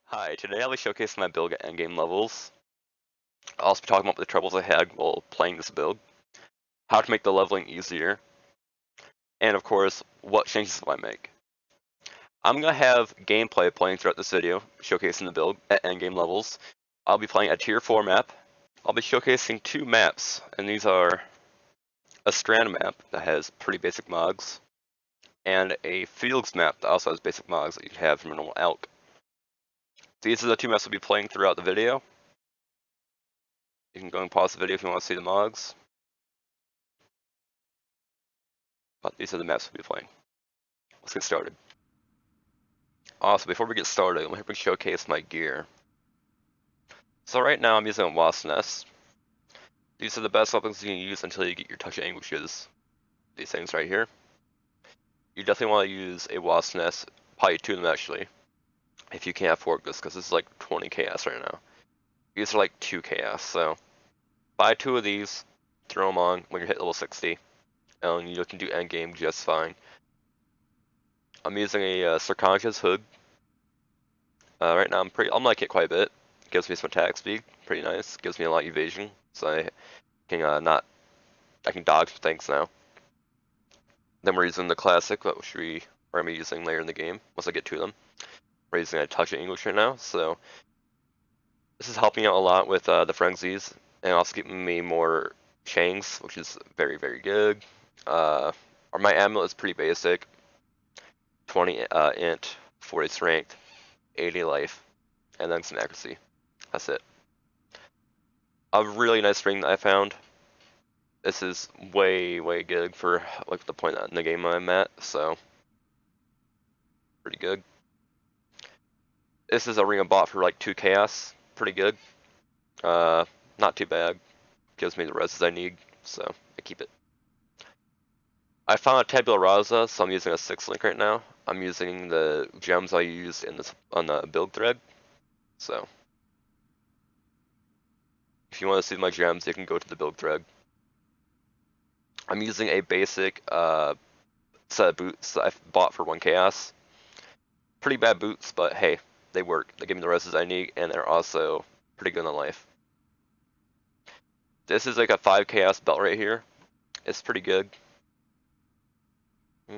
Hi, today I'll be showcasing my build at endgame levels. I'll also be talking about the troubles I had while playing this build, how to make the leveling easier, and of course, what changes will I make. I'm going to have gameplay playing throughout this video, showcasing the build at endgame levels. I'll be playing a tier 4 map. I'll be showcasing two maps, and these are a strand map that has pretty basic mods, and a fields map that also has basic mods that you can have from a normal elk. These are the two maps I'll be playing throughout the video. You can go and pause the video if you want to see the mods. But these are the maps we'll be playing. Let's get started. Also, before we get started, let me showcase my gear. So right now I'm using a wasp nest. These are the best weapons you can use until you get your touch anguishes. These things right here. You definitely want to use a wasp nest, probably two of them actually, if you can't afford this, because this is like 20 chaos right now. These are like 2 chaos, so buy 2 of these, throw them on when you hit level 60, and you can do endgame just fine. I'm using a Sarkhanja's hood. Right now I'm like it quite a bit. Gives me some attack speed, pretty nice. Gives me a lot of evasion, so I can I can dodge things now. Then we're using the classic, which we're gonna be using later in the game once I get to them. We're using a touch of English right now, so this is helping out a lot with the frenzies and also giving me more chains, which is very good. My amulet is pretty basic. 20 int, 40 strength, 80 life, and then some accuracy. That's it. A really nice ring that I found. This is way good for like the point in the game I'm at, so pretty good. This is a ring I bought for like 2 chaos, pretty good. Not too bad. Gives me the reses I need, so I keep it. I found a tabula rasa, so I'm using a 6 link right now. I'm using the gems I used in this on the build thread, so if you want to see my gems, you can go to the build thread. I'm using a basic set of boots that I bought for 1 chaos. Pretty bad boots, but hey, they work. They give me the reses I need, and they're also pretty good in life. This is like a 5 chaos belt right here. It's pretty good.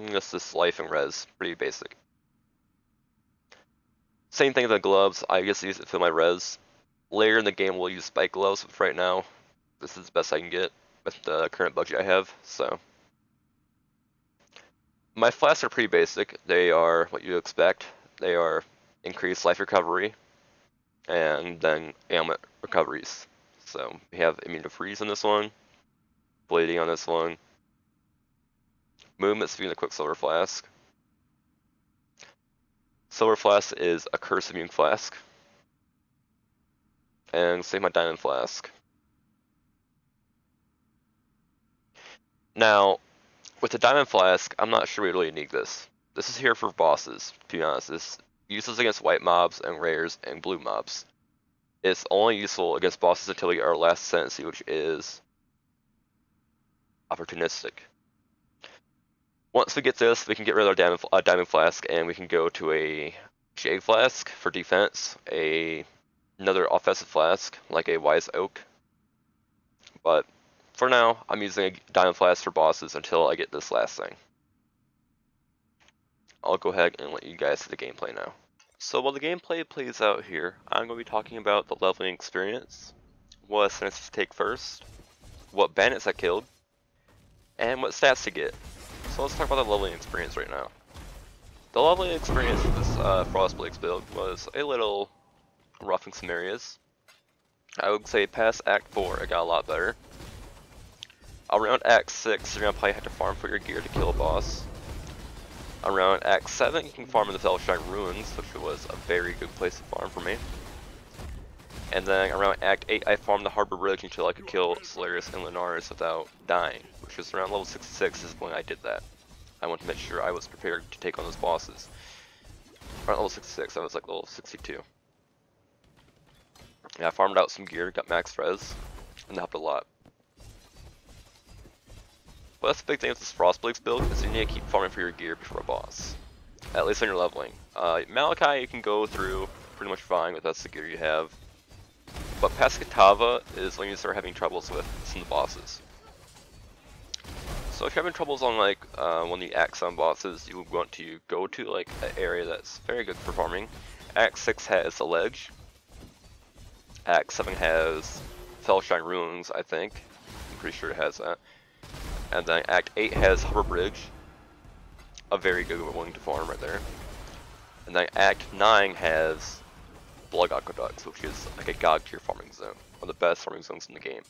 Just this life and res, pretty basic. Same thing with the gloves. I just use it for my res. Later in the game, we'll use spike gloves, but right now, this is the best I can get with the current budget I have. So, my flasks are pretty basic. They are what you expect. They are increased life recovery, and then ailment recoveries. So we have immune to freeze on this one, bleeding on this one, movement speed in the Quicksilver Flask. Silver Flask is a curse immune flask, and save my Diamond Flask. Now, with the Diamond Flask, I'm not sure we really need this. This is here for bosses, to be honest. This useless against white mobs and rares and blue mobs. It's only useful against bosses until we get our last ascendancy, which is opportunistic. Once we get this, we can get rid of our Diamond Flask, and we can go to a Jade Flask for defense, another offensive flask, like a Wise Oak. But for now, I'm using a Diamond Flask for bosses until I get this last thing. I'll go ahead and let you guys see the gameplay now. So while the gameplay plays out here, I'm going to be talking about the leveling experience, what ascendants to take first, what bandits I killed, and what stats to get. So let's talk about the leveling experience right now. The leveling experience of this Frostblade's build was a little rough in some areas. I would say past Act 4 it got a lot better. Around Act 6 you're going to probably have to farm for your gear to kill a boss. Around Act 7 you can farm in the Felshine Ruins, which was a very good place to farm for me. And then around Act 8 I farmed the Harbor Ridge until I could kill Solaris and Lunaris without dying, which was around level 66 is when I did that. I wanted to make sure I was prepared to take on those bosses. Around level 66, I was like level 62. Yeah, I farmed out some gear, got max res, and that helped a lot. But that's the big thing with this Frostblade's build, is you need to keep farming for your gear before a boss. At least when you're leveling. Malachi you can go through pretty much fine with that's the gear you have. But Pescatava is when you start having troubles with some of the bosses. So if you're having troubles on like one of the Act 7 bosses, you would want to go to like an area that's very good for farming. Act 6 has a ledge. Act 7 has Fellshine Ruins, I think. I'm pretty sure it has that. And then Act 8 has Hover Bridge. A very good one to farm right there. And then Act 9 has Blood Aqueducts, which is like a god tier farming zone. One of the best farming zones in the game.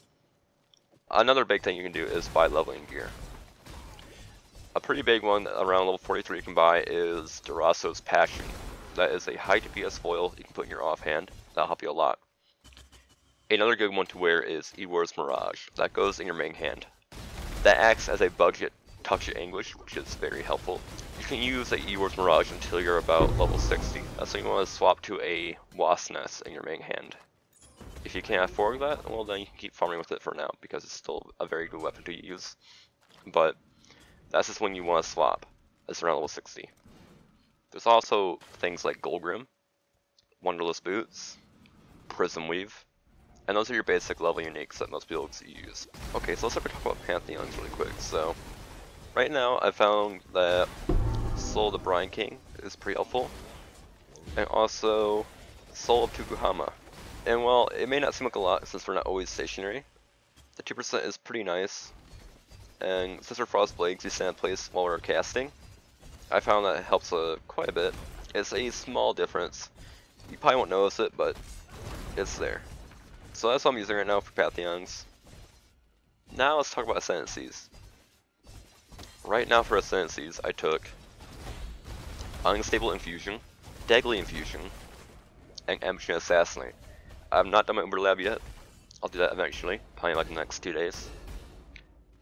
Another big thing you can do is buy leveling gear. A pretty big one around level 43 you can buy is Duraso's Passion. That is a high DPS foil you can put in your offhand. That'll help you a lot. Another good one to wear is Ewor's Mirage. That goes in your main hand. That acts as a budget Touch of Anguish, which is very helpful. You can use a Ewor's Mirage until you're about level 60. That's when you want to swap to a Wasp Nest in your main hand. If you can't afford that, well then you can keep farming with it for now, because it's still a very good weapon to use. But that's just when you want to swap. That's around level 60. There's also things like Golgrim, Wonderless Boots, Prism Weave, and those are your basic level uniques that most people use. Okay, so let's start talk about Pantheons really quick. So, right now I found that Soul of the Brine King is pretty helpful, and also Soul of Tukuhama. And while it may not seem like a lot since we're not always stationary, the 2% is pretty nice. And since we're Frost Blades, we stand in place while we're casting. I found that it helps quite a bit. It's a small difference. You probably won't notice it, but it's there. So that's what I'm using right now for Pantheons. Now let's talk about Ascendancies. Right now for Ascendancies, I took Unstable Infusion, Deadly Infusion, and Ambition Assassinate. I've not done my Uber Lab yet. I'll do that eventually, probably like in the next 2 days.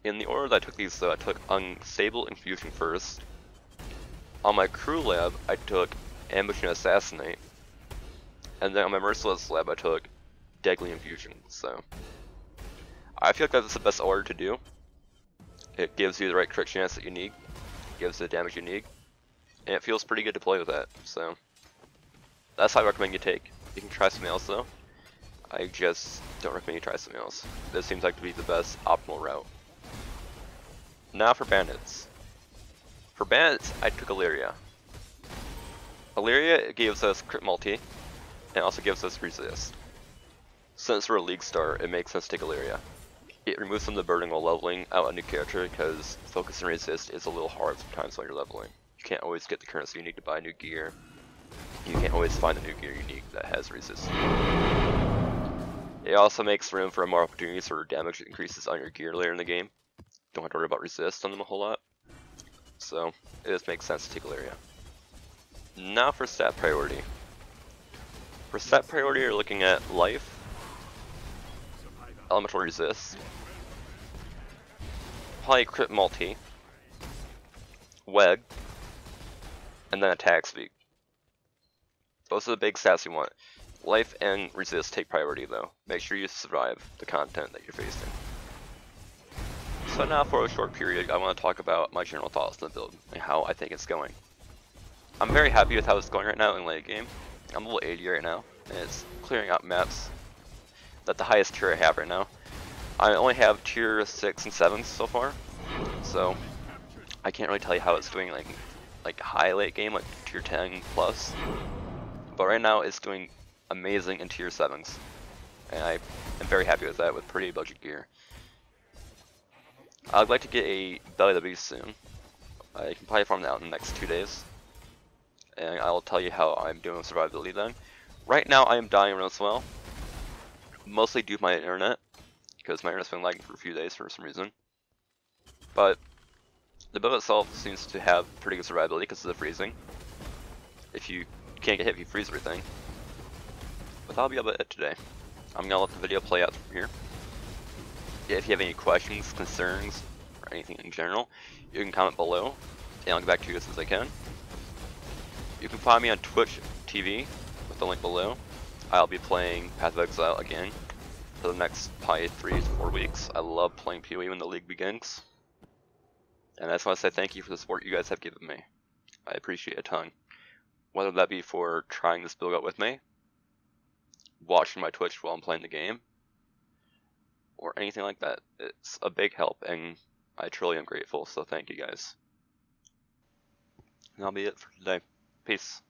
In the order that I took these though, I took Unstable Infusion first. On my Crew Lab, I took Ambition Assassinate. And then on my Merciless Lab, I took Deadly Infusion. So, I feel like that's the best order to do. It gives you the right crit chance that you need, gives the damage you need, and it feels pretty good to play with that. So, that's how I recommend you take. You can try something else though. I just don't recommend you try something else. This seems like to be the best optimal route. Now for Bandits. For Bandits, I took Illyria. Illyria gives us crit multi, and also gives us resist. Since we're a league star, it makes sense to take Illyria. It removes some of the burden while leveling out a new character because focus and resist is a little hard sometimes when you're leveling. You can't always get the currency you need to buy new gear. You can't always find the new gear you need that has resist. It also makes room for more opportunities for damage increases on your gear later in the game. Don't have to worry about resist on them a whole lot. So, it just makes sense to take Illyria. Now for stat priority. For stat priority, you're looking at life, elemental resist, probably crit multi, weg, and then attack speed. Those are the big stats you want. Life and resist take priority though. Make sure you survive the content that you're facing. So now for a short period, I want to talk about my general thoughts on the build and how I think it's going. I'm very happy with how it's going right now in late game. I'm level 80 right now, and it's clearing out maps at the highest tier I have right now. I only have tier 6 and 7 so far, so I can't really tell you how it's doing like high late game, like tier 10 plus. But right now it's doing amazing in tier 7s, and I am very happy with that with pretty budget gear. I'd like to get a Belly of the Beast soon. I can probably farm that out in the next 2 days, and I will tell you how I'm doing with survivability then. Right now I am dying once in a while, mostly due to my internet, because my internet's been lagging for a few days for some reason. But the build itself seems to have pretty good survivability because of the freezing. If you can't get hit if you freeze everything. But that'll be about it today. I'm gonna let the video play out from here. If you have any questions, concerns, or anything in general, you can comment below, and I'll get back to you as soon as I can. You can find me on Twitch TV with the link below. I'll be playing Path of Exile again for the next probably 3 to 4 weeks. I love playing PoE when the league begins. And I just want to say thank you for the support you guys have given me. I appreciate it a ton. Whether that be for trying this build out with me, watching my Twitch while I'm playing the game or anything like that. It's a big help, and I truly am grateful, so thank you guys. And that'll be it for today. Peace.